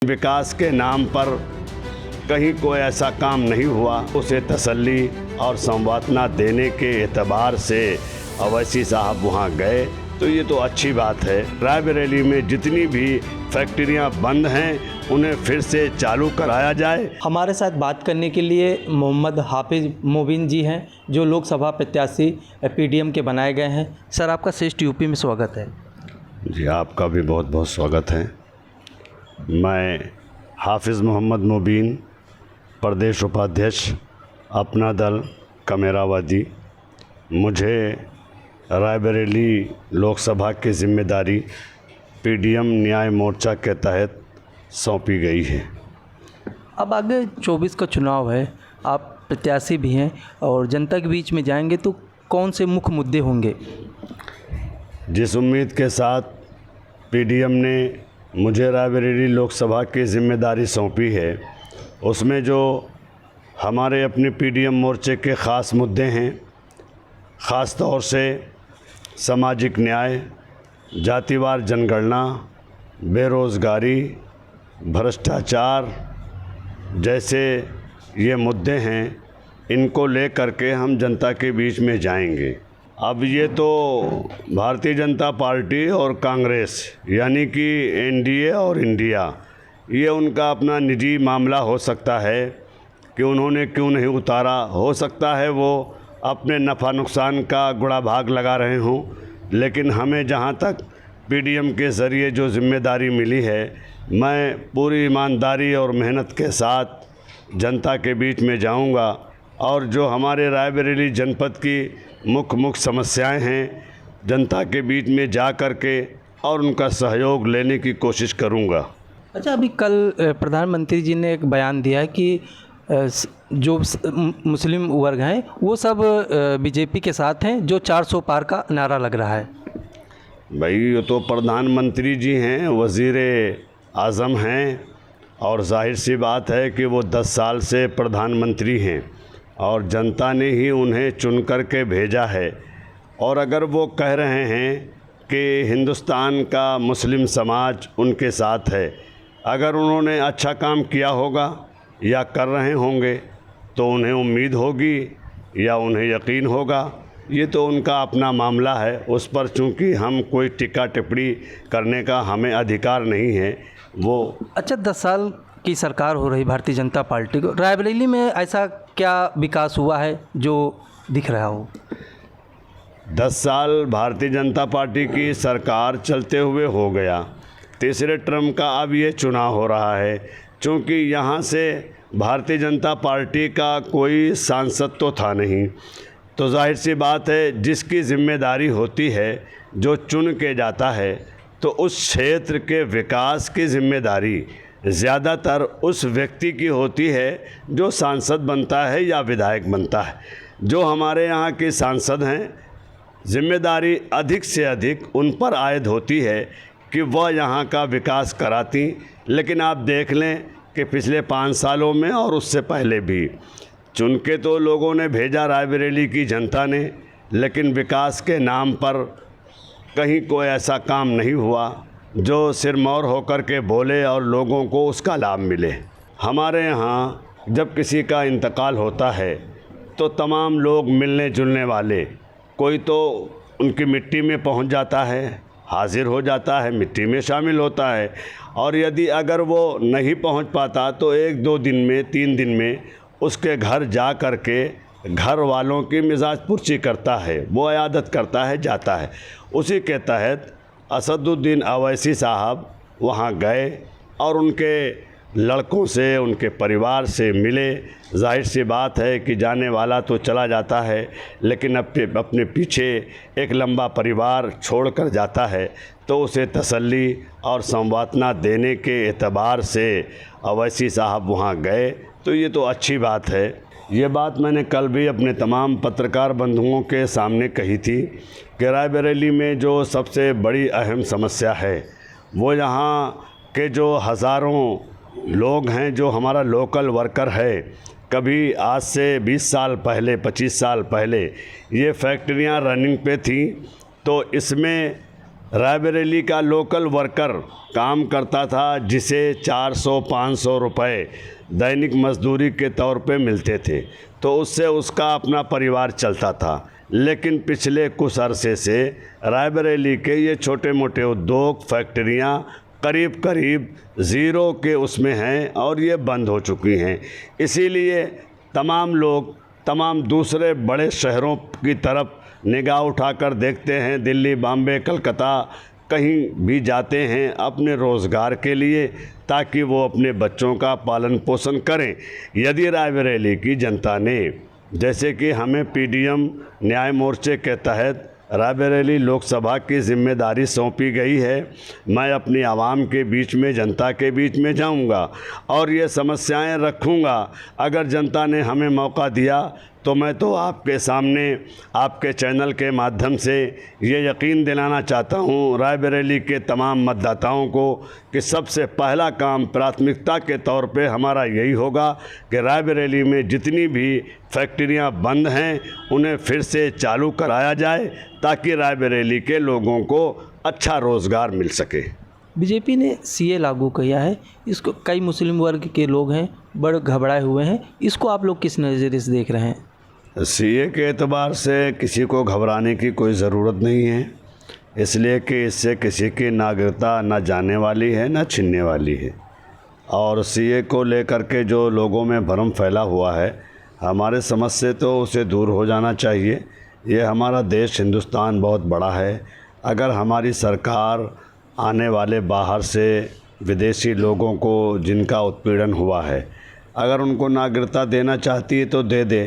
विकास के नाम पर कहीं कोई ऐसा काम नहीं हुआ, उसे तसल्ली और संवादना देने के एतबार से अवैसी साहब वहां गए, तो ये तो अच्छी बात है। रायबरेली में जितनी भी फैक्ट्रियां बंद हैं उन्हें फिर से चालू कराया जाए। हमारे साथ बात करने के लिए मोहम्मद हाफिज मोबिन जी हैं, जो लोकसभा प्रत्याशी पीडीएम के बनाए गए हैं। सर, आपका श्रेष्ठ यूपी में स्वागत है। जी, आपका भी बहुत बहुत स्वागत है। मैं हाफिज़ मोहम्मद मोबिन, प्रदेश उपाध्यक्ष, अपना दल कमेरावादी। मुझे रायबरेली लोकसभा की जिम्मेदारी पीडीएम न्याय मोर्चा के तहत सौंपी गई है। अब आगे 24 का चुनाव है, आप प्रत्याशी भी हैं और जनता के बीच में जाएंगे, तो कौन से मुख्य मुद्दे होंगे? जिस उम्मीद के साथ पीडीएम ने मुझे रायबरेली लोकसभा की जिम्मेदारी सौंपी है, उसमें जो हमारे अपने पीडीएम मोर्चे के ख़ास मुद्दे हैं, ख़ास तौर से सामाजिक न्याय, जातिवार जनगणना, बेरोज़गारी, भ्रष्टाचार जैसे ये मुद्दे हैं, इनको लेकर के हम जनता के बीच में जाएंगे। अब ये तो भारतीय जनता पार्टी और कांग्रेस यानी कि एनडीए और इंडिया, ये उनका अपना निजी मामला हो सकता है कि उन्होंने क्यों नहीं उतारा। हो सकता है वो अपने नफ़ा नुकसान का गुणा भाग लगा रहे हों, लेकिन हमें जहाँ तक पीडीएम के ज़रिए जो जिम्मेदारी मिली है, मैं पूरी ईमानदारी और मेहनत के साथ जनता के बीच में जाऊंगा और जो हमारे रायबरेली जनपद की मुख्य समस्याएं हैं, जनता के बीच में जा कर के और उनका सहयोग लेने की कोशिश करूंगा। अच्छा, अभी कल प्रधानमंत्री जी ने एक बयान दिया है कि जो मुस्लिम वर्ग हैं वो सब बीजेपी के साथ हैं, जो 400 पार का नारा लग रहा है। भाई, ये तो प्रधानमंत्री जी हैं, वज़ीर आज़म हैं, और जाहिर सी बात है कि वो 10 साल से प्रधानमंत्री हैं और जनता ने ही उन्हें चुन कर के भेजा है। और अगर वो कह रहे हैं कि हिंदुस्तान का मुस्लिम समाज उनके साथ है, अगर उन्होंने अच्छा काम किया होगा या कर रहे होंगे तो उन्हें उम्मीद होगी या उन्हें यकीन होगा। ये तो उनका अपना मामला है, उस पर चूँकि हम कोई टिक्का टिप्पणी करने का हमें अधिकार नहीं है। वो अच्छा, 10 साल की सरकार हो रही भारतीय जनता पार्टी को, रायबरेली में ऐसा क्या विकास हुआ है जो दिख रहा हो? 10 साल भारतीय जनता पार्टी की सरकार चलते हुए हो गया, तीसरे टर्म का अब ये चुनाव हो रहा है। चूँकि यहाँ से भारतीय जनता पार्टी का कोई सांसद तो था नहीं, तो जाहिर सी बात है जिसकी जिम्मेदारी होती है, जो चुन के जाता है, तो उस क्षेत्र के विकास की जिम्मेदारी ज़्यादातर उस व्यक्ति की होती है जो सांसद बनता है या विधायक बनता है। जो हमारे यहाँ के सांसद हैं, जिम्मेदारी अधिक से अधिक उन पर आयद होती है कि वह यहाँ का विकास कराती। लेकिन आप देख लें कि पिछले 5 सालों में और उससे पहले भी चुन के तो लोगों ने भेजा रायबरेली की जनता ने, लेकिन विकास के नाम पर कहीं कोई ऐसा काम नहीं हुआ जो सिरमौर होकर के बोले और लोगों को उसका लाभ मिले। हमारे यहाँ जब किसी का इंतकाल होता है तो तमाम लोग मिलने जुलने वाले, कोई तो उनकी मिट्टी में पहुँच जाता है, हाजिर हो जाता है, मिट्टी में शामिल होता है, और यदि अगर वो नहीं पहुँच पाता तो 1-2 दिन में, 3 दिन में उसके घर जा कर के घर वालों की मिजाज पुरसी करता है, वो इयादत करता है, जाता है। उसी के तहत असदुद्दीन अवैसी साहब वहाँ गए और उनके लड़कों से, उनके परिवार से मिले। जाहिर सी बात है कि जाने वाला तो चला जाता है, लेकिन अपने पीछे एक लंबा परिवार छोड़कर जाता है, तो उसे तसल्ली और संवादना देने के एतबार से अवैसी साहब वहाँ गए, तो ये तो अच्छी बात है। ये बात मैंने कल भी अपने तमाम पत्रकार बंधुओं के सामने कही थी कि रायबरेली में जो सबसे बड़ी अहम समस्या है, वो यहाँ के जो हज़ारों लोग हैं, जो हमारा लोकल वर्कर है, कभी आज से 20 साल पहले, 25 साल पहले ये फैक्ट्रियाँ रनिंग पे थी, तो इसमें रायबरेली का लोकल वर्कर काम करता था, जिसे 400-500 रुपए दैनिक मजदूरी के तौर पे मिलते थे, तो उससे उसका अपना परिवार चलता था। लेकिन पिछले कुछ अरसे से रायबरेली के ये छोटे मोटे उद्योग, फैक्ट्रियाँ करीब करीब ज़ीरो के उसमें हैं और ये बंद हो चुकी हैं। इसीलिए तमाम लोग तमाम दूसरे बड़े शहरों की तरफ निगाह उठाकर देखते हैं। दिल्ली, बॉम्बे, कलकत्ता कहीं भी जाते हैं अपने रोज़गार के लिए, ताकि वो अपने बच्चों का पालन पोषण करें। यदि रायबरेली की जनता ने, जैसे कि हमें पीडीएम न्याय मोर्चे के तहत रायबरेली लोकसभा की जिम्मेदारी सौंपी गई है, मैं अपनी आवाम के बीच में, जनता के बीच में जाऊंगा और ये समस्याएं रखूंगा। अगर जनता ने हमें मौका दिया तो मैं तो आपके सामने, आपके चैनल के माध्यम से ये यकीन दिलाना चाहता हूँ रायबरेली के तमाम मतदाताओं को कि सबसे पहला काम प्राथमिकता के तौर पे हमारा यही होगा कि रायबरेली में जितनी भी फैक्ट्रियाँ बंद हैं उन्हें फिर से चालू कराया जाए, ताकि रायबरेली के लोगों को अच्छा रोज़गार मिल सके। बीजेपी ने सीए लागू किया है, इसको कई मुस्लिम वर्ग के लोग हैं बड़े घबराए हुए हैं, इसको आप लोग किस नज़रिए से देख रहे हैं? सीए के एतबार से किसी को घबराने की कोई ज़रूरत नहीं है, इसलिए कि इससे किसी की नागरिकता न जाने वाली है न छीनने वाली है। और सीए को लेकर के जो लोगों में भ्रम फैला हुआ है, हमारे समझ से तो उसे दूर हो जाना चाहिए। ये हमारा देश हिंदुस्तान बहुत बड़ा है। अगर हमारी सरकार आने वाले बाहर से विदेशी लोगों को जिनका उत्पीड़न हुआ है, अगर उनको नागरिकता देना चाहती है तो दे दे,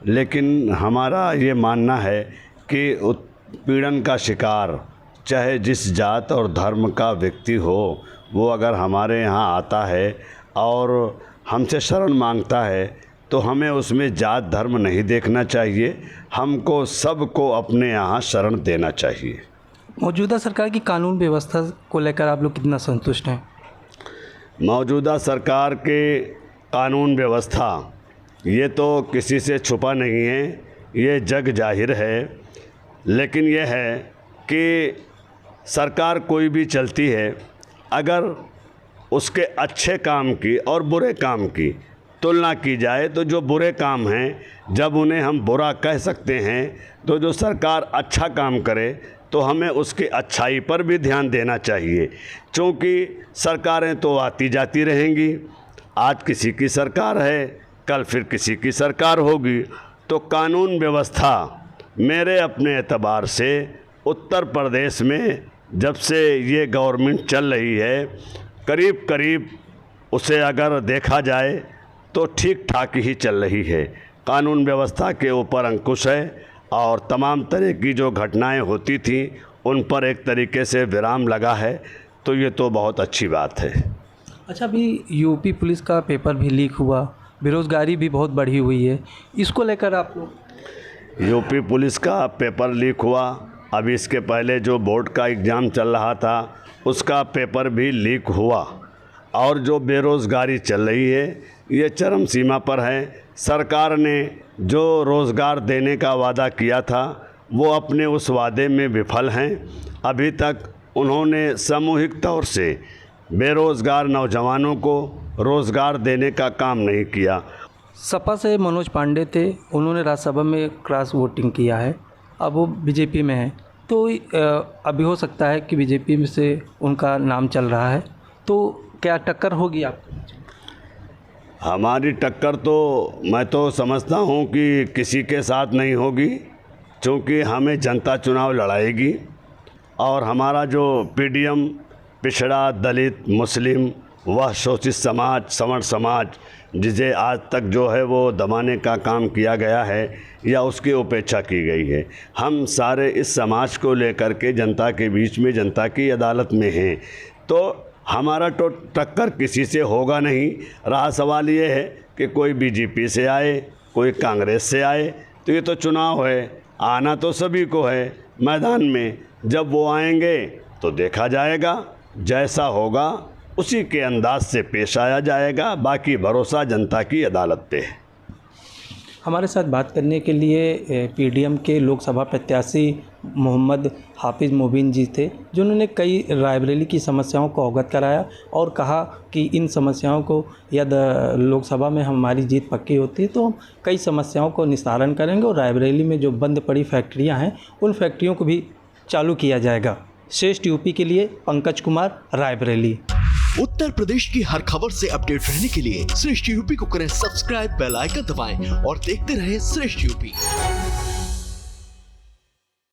लेकिन हमारा ये मानना है कि उत्पीड़न का शिकार चाहे जिस जात और धर्म का व्यक्ति हो, वो अगर हमारे यहाँ आता है और हमसे शरण मांगता है तो हमें उसमें जात धर्म नहीं देखना चाहिए, हमको सबको अपने यहाँ शरण देना चाहिए। मौजूदा सरकार की कानून व्यवस्था को लेकर आप लोग कितना संतुष्ट हैं? मौजूदा सरकार के कानून व्यवस्था ये तो किसी से छुपा नहीं है, ये जग जाहिर है। लेकिन यह है कि सरकार कोई भी चलती है, अगर उसके अच्छे काम की और बुरे काम की तुलना की जाए तो जो बुरे काम हैं जब उन्हें हम बुरा कह सकते हैं, तो जो सरकार अच्छा काम करे तो हमें उसकी अच्छाई पर भी ध्यान देना चाहिए, क्योंकि सरकारें तो आती जाती रहेंगी। आज किसी की सरकार है, कल फिर किसी की सरकार होगी। तो कानून व्यवस्था मेरे अपने एतबार से उत्तर प्रदेश में जब से ये गवर्नमेंट चल रही है, करीब करीब उसे अगर देखा जाए तो ठीक ठाक ही चल रही है। कानून व्यवस्था के ऊपर अंकुश है और तमाम तरह की जो घटनाएं होती थी उन पर एक तरीके से विराम लगा है, तो ये तो बहुत अच्छी बात है। अच्छा, अभी यूपी पुलिस का पेपर भी लीक हुआ, बेरोज़गारी भी बहुत बढ़ी हुई है, इसको लेकर आप लोग? यूपी पुलिस का पेपर लीक हुआ, अभी इसके पहले जो बोर्ड का एग्ज़ाम चल रहा था उसका पेपर भी लीक हुआ, और जो बेरोज़गारी चल रही है ये चरम सीमा पर है। सरकार ने जो रोज़गार देने का वादा किया था वो अपने उस वादे में विफल हैं। अभी तक उन्होंने सामूहिक तौर से बेरोज़गार नौजवानों को रोज़गार देने का काम नहीं किया। सपा से मनोज पांडे थे, उन्होंने राज्यसभा में क्रॉस वोटिंग किया है, अब वो बीजेपी में है, तो अभी हो सकता है कि बीजेपी में से उनका नाम चल रहा है, तो क्या टक्कर होगी आपको? हमारी टक्कर तो मैं तो समझता हूँ कि किसी के साथ नहीं होगी, क्योंकि हमें जनता चुनाव लड़ाएगी और हमारा जो पीडीएम पिछड़ा, दलित, मुस्लिम, वह शोषित समाज, सवर्ण समाज, जिसे आज तक जो है वो दबाने का काम किया गया है या उसकी उपेक्षा की गई है, हम सारे इस समाज को लेकर के जनता के बीच में, जनता की अदालत में हैं, तो हमारा तो टक्कर किसी से होगा नहीं। रहा सवाल ये है कि कोई बीजेपी से आए, कोई कांग्रेस से आए, तो ये तो चुनाव है, आना तो सभी को है मैदान में। जब वो आएंगे तो देखा जाएगा, जैसा होगा उसी के अंदाज से पेश आया जाएगा। बाकी भरोसा जनता की अदालत पे है। हमारे साथ बात करने के लिए पीडीएम के लोकसभा प्रत्याशी मोहम्मद हाफिज़ मुबीन जी थे, जिन्होंने कई रायबरेली की समस्याओं को अवगत कराया और कहा कि इन समस्याओं को यदि लोकसभा में हमारी जीत पक्की होती है तो हम कई समस्याओं को निस्तारण करेंगे और रायबरेली में जो बंद पड़ी फैक्ट्रियां हैं उन फैक्ट्रियों को भी चालू किया जाएगा। श्रेष्ठ यूपी के लिए पंकज कुमार, रायबरेली। उत्तर प्रदेश की हर खबर से अपडेट रहने के लिए श्रेष्ठ यूपी को करें सब्सक्राइब, बेल आइकन दबाएं और देखते रहें श्रेष्ठ यूपी।